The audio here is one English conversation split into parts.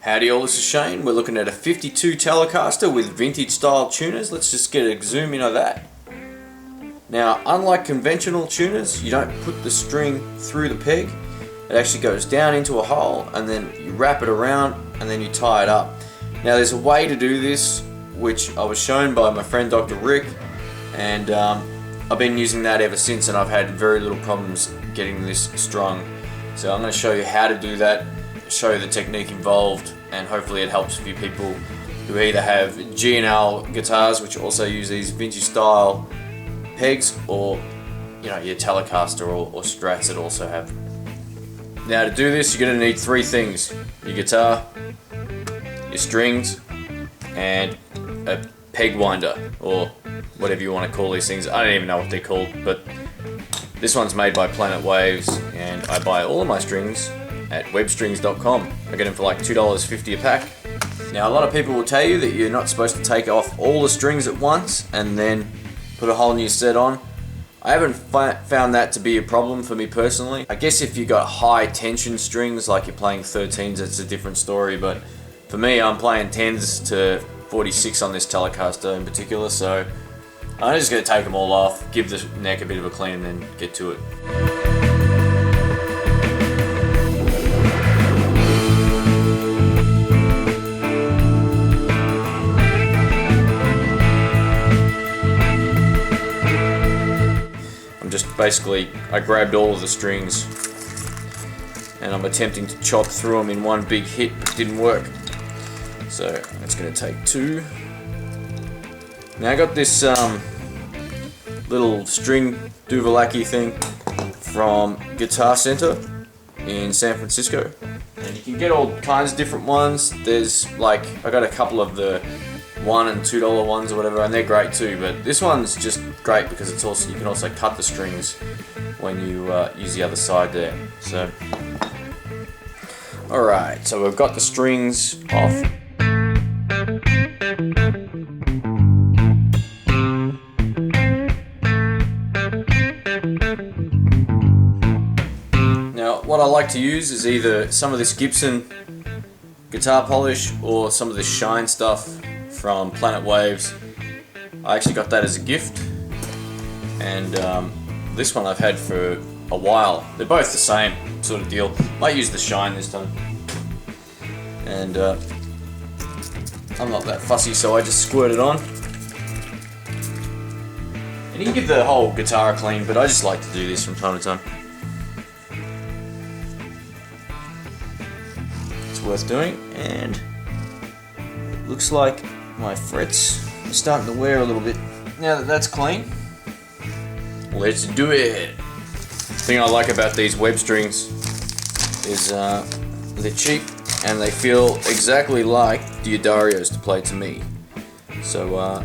Howdy all, this is Shane. We're looking at a 52 Telecaster with vintage style tuners. Let's just get a zoom in of that. Now, unlike conventional tuners, you don't put the string through the peg. It actually goes down into a hole and then you wrap it around and then you tie it up. Now there's a way to do this which I was shown by my friend Dr. Rick, and I've been using that ever since, and I've had very little problems getting this strung. So I'm going to show you how to do that, show you the technique involved, and hopefully it helps a few people who either have G&L guitars which also use these vintage style pegs, or your Telecaster or Strats that also have. Now to do this, you're going to need three things: your guitar, your strings, and a peg winder, or whatever you want to call these things. I don't even know what they're called, but this one's made by Planet Waves, and I buy all of my strings at webstrings.com. I get them for like $2.50 a pack. Now a lot of people will tell you that you're not supposed to take off all the strings at once and then put a whole new set on. I haven't found that to be a problem for me personally. I guess if you got high tension strings, like you're playing 13s, it's a different story, but for me, I'm playing 10s to 46 on this Telecaster in particular, so I'm just going to take them all off, give the neck a bit of a clean, and then get to it. I grabbed all of the strings and I'm attempting to chop through them in one big hit, but it didn't work. So it's going to take two. Now I got this little string Duvalaki thing from Guitar Center in San Francisco, and you can get all kinds of different ones. There's like, I got a couple of the $1 and $2 ones or whatever, and they're great too, but this one's just great because it's also, you can also cut the strings when you use the other side there. So alright, so we've got the strings off. Now what I like to use is either some of this Gibson guitar polish or some of this shine stuff from Planet Waves. I actually got that as a gift, and this one I've had for a while. They're both the same sort of deal. Might use the shine this time, and I'm not that fussy, so I just squirt it on. And you can give the whole guitar a clean, but I just like to do this from time to time. It's worth doing, and it looks like my frets are starting to wear a little bit. Now that that's clean, let's do it. The thing I like about these web strings is they're cheap and they feel exactly like Diodario's to play to me. So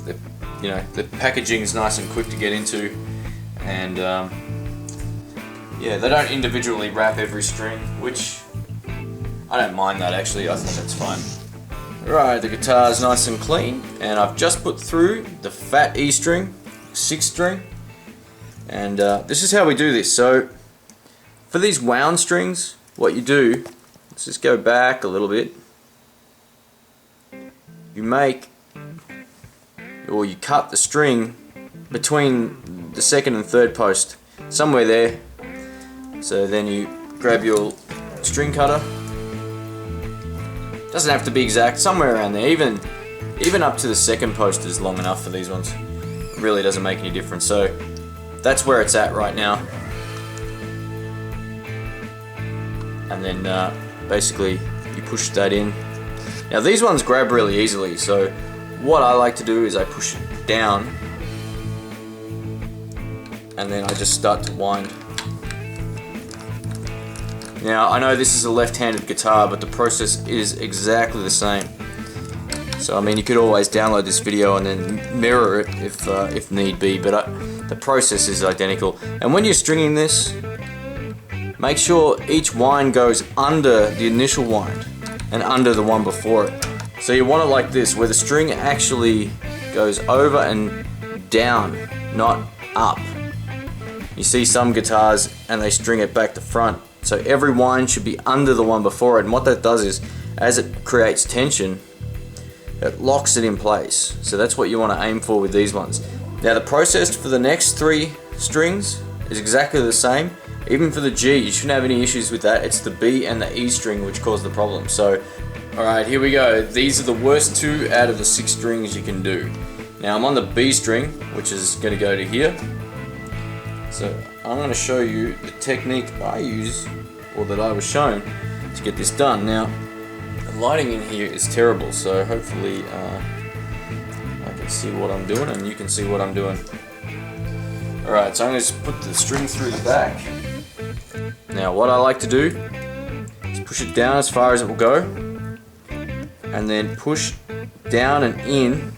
the packaging is nice and quick to get into, and yeah, they don't individually wrap every string, which I don't mind that actually. I think that's fine. Right, the guitar is nice and clean, and I've just put through the fat E string, 6th string, and this is how we do this. So for these wound strings, what you do, let's just go back a little bit. You make, or you cut the string between the 2nd and 3rd post, somewhere there. So then you grab your string cutter. Doesn't have to be exact, somewhere around there. Even up to the 2nd post is long enough for these ones. It really doesn't make any difference. So that's where it's at right now. And then basically you push that in. Now these ones grab really easily, so what I like to do is I push it down and then I just start to wind. Now I know this is a left-handed guitar, but the process is exactly the same. So I mean, you could always download this video and then mirror it if need be, but the process is identical. And when you're stringing this, make sure each wind goes under the initial wind and under the one before it. So you want it like this, where the string actually goes over and down, not up. You see some guitars and they string it back to front. So every wind should be under the one before it, and what that does is as it creates tension, it locks it in place. So that's what you want to aim for with these ones. Now the process for the next 3 strings is exactly the same. Even for the G, you shouldn't have any issues with that. It's the B and the E string which cause the problem. So, alright, here we go. These are the worst 2 out of the 6 strings you can do. Now I'm on the B string, which is going to go to here. So I'm going to show you the technique I use, or that I was shown, to get this done. Now, the lighting in here is terrible, so hopefully I can see what I'm doing and you can see what I'm doing. Alright, so I'm going to just put the string through the back. Now what I like to do is push it down as far as it will go, and then push down and in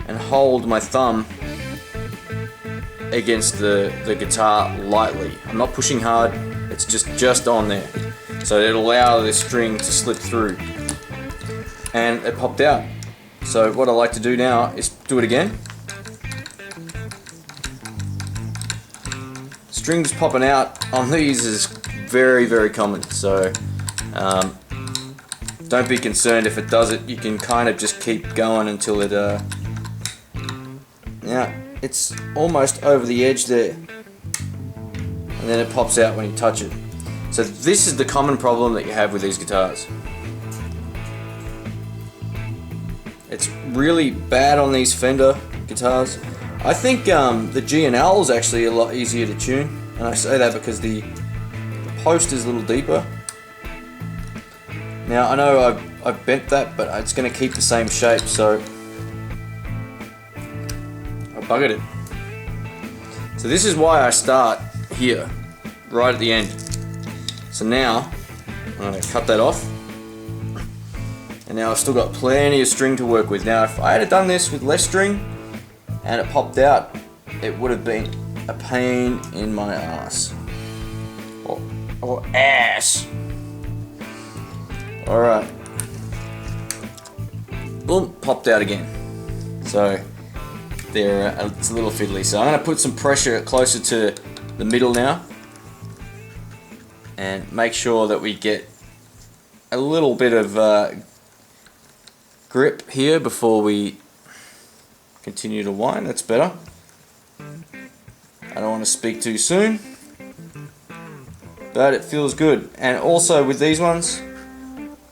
and hold my thumb against the guitar lightly. I'm not pushing hard, it's just on there. So it'll allow the string to slip through. And it popped out. So what I like to do now is do it again. Strings popping out on these is very, very common, so don't be concerned if it does it. You can kind of just keep going until it yeah, it's almost over the edge there, and then it pops out when you touch it. So this is the common problem that you have with these guitars. It's really bad on these Fender guitars. I think the G and L is actually a lot easier to tune, and I say that because the post is a little deeper. Now I know I've bent that, but it's going to keep the same shape, so I buggered it. So this is why I start here, right at the end. So now I'm going to cut that off, and now I've still got plenty of string to work with. Now if I had done this with less string and it popped out, it would have been a pain in my ass. Or ass. Alright. Boom, popped out again. So it's a little fiddly. So I'm going to put some pressure closer to the middle now, and make sure that we get a little bit of grip here before we continue to wind. That's better. I don't want to speak too soon, but it feels good. And also with these ones,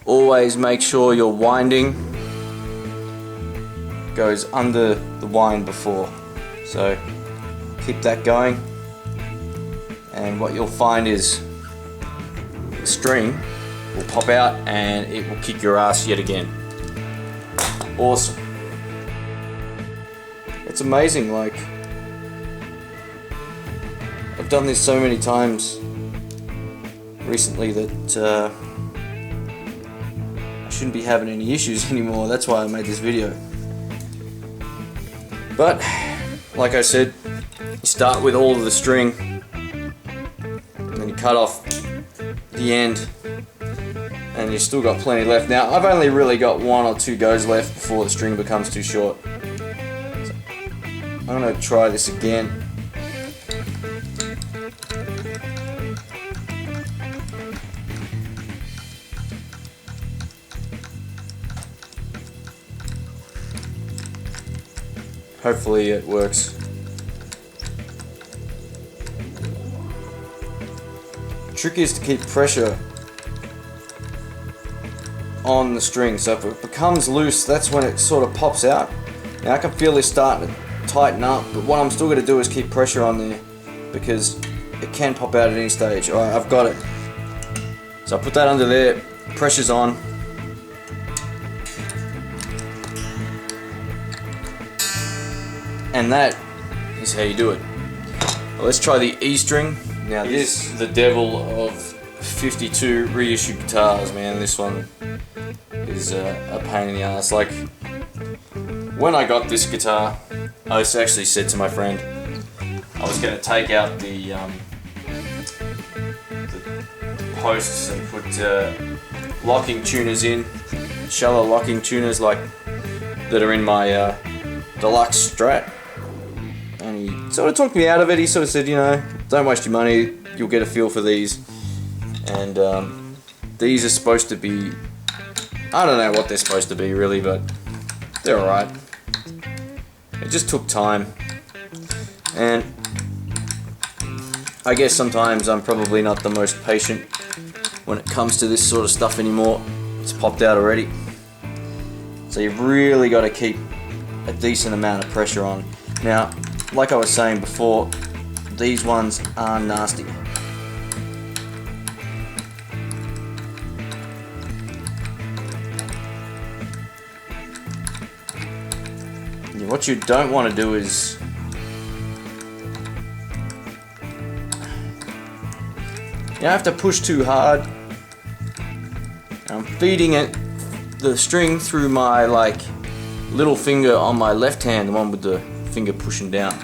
always make sure your winding goes under the wind before. So keep that going, and what you'll find is the string will pop out and it will kick your ass yet again. Awesome. It's amazing, like, I've done this so many times recently that I shouldn't be having any issues anymore. That's why I made this video. But like I said, you start with all of the string and then you cut off the end, and you've still got plenty left. Now I've only really got 1 or 2 goes left before the string becomes too short. So I'm going to try this again. Hopefully it works. The trick is to keep pressure on the string, so if it becomes loose, that's when it sort of pops out. Now I can feel this starting to tighten up, but what I'm still going to do is keep pressure on there, because it can pop out at any stage. Alright, I've got it. So I put that under there, pressure's on. And that is how you do it. Well, let's try the E string. Now this is the devil of 52 reissued guitars, man. This one is a pain in the ass. Like, when I got this guitar, I actually said to my friend I was going to take out the posts and put locking tuners in, shallow locking tuners like that are in my deluxe Strat. And he sort of talked me out of it. He sort of said, you know, don't waste your money, you'll get a feel for these. And these are supposed to be I don't know what they're supposed to be really, but they're alright. It just took time. And I guess sometimes I'm probably not the most patient when it comes to this sort of stuff anymore. It's popped out already. So you've really got to keep a decent amount of pressure on. Now, like I was saying before, these ones are nasty. What you don't want to do is you don't have to push too hard. I'm feeding it the string through my little finger on my left hand, the one with the finger pushing down.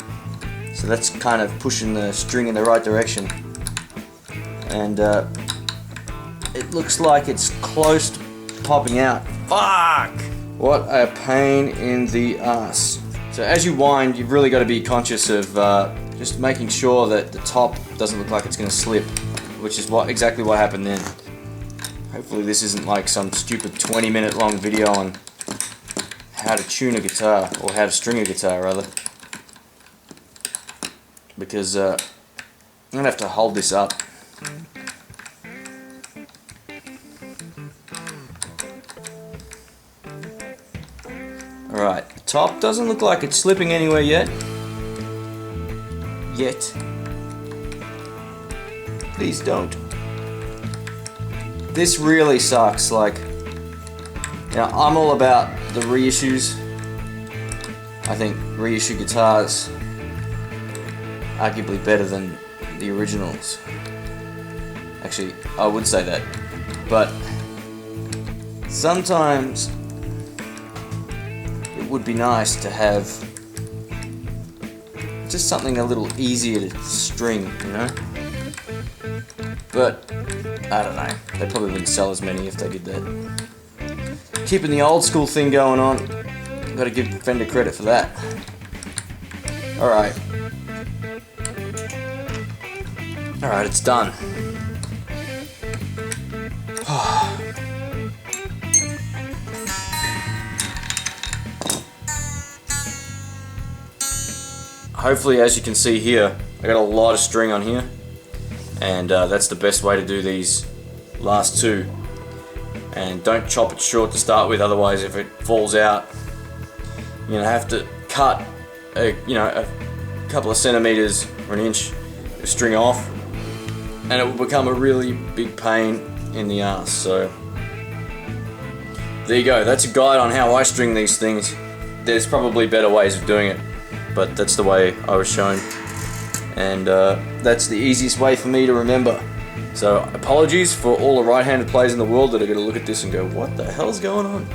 So that's kind of pushing the string in the right direction. And it looks like it's close to popping out. Fuck! What a pain in the ass. So as you wind, you've really got to be conscious of just making sure that the top doesn't look like it's going to slip, which is exactly what happened then. Hopefully this isn't like some stupid 20-minute long video on how to tune a guitar, or how to string a guitar rather. Because I'm going to have to hold this up. Alright, the top doesn't look like it's slipping anywhere yet. Please don't. This really sucks. I'm all about the reissues. I think reissue guitars arguably better than the originals. Actually, I would say that. But sometimes it would be nice to have just something a little easier to string, you know? But I don't know, they probably wouldn't sell as many if they did that. Keeping the old school thing going on, gotta give Fender credit for that. Alright. Alright, it's done. Hopefully, as you can see here, I got a lot of string on here, and that's the best way to do these last two. And don't chop it short to start with, otherwise if it falls out, you're gonna have to cut a couple of centimeters or an inch of string off, and it will become a really big pain in the ass. So there you go, that's a guide on how I string these things. There's probably better ways of doing it, but that's the way I was shown, and that's the easiest way for me to remember. So apologies for all the right-handed players in the world that are going to look at this and go, what the hell's going on?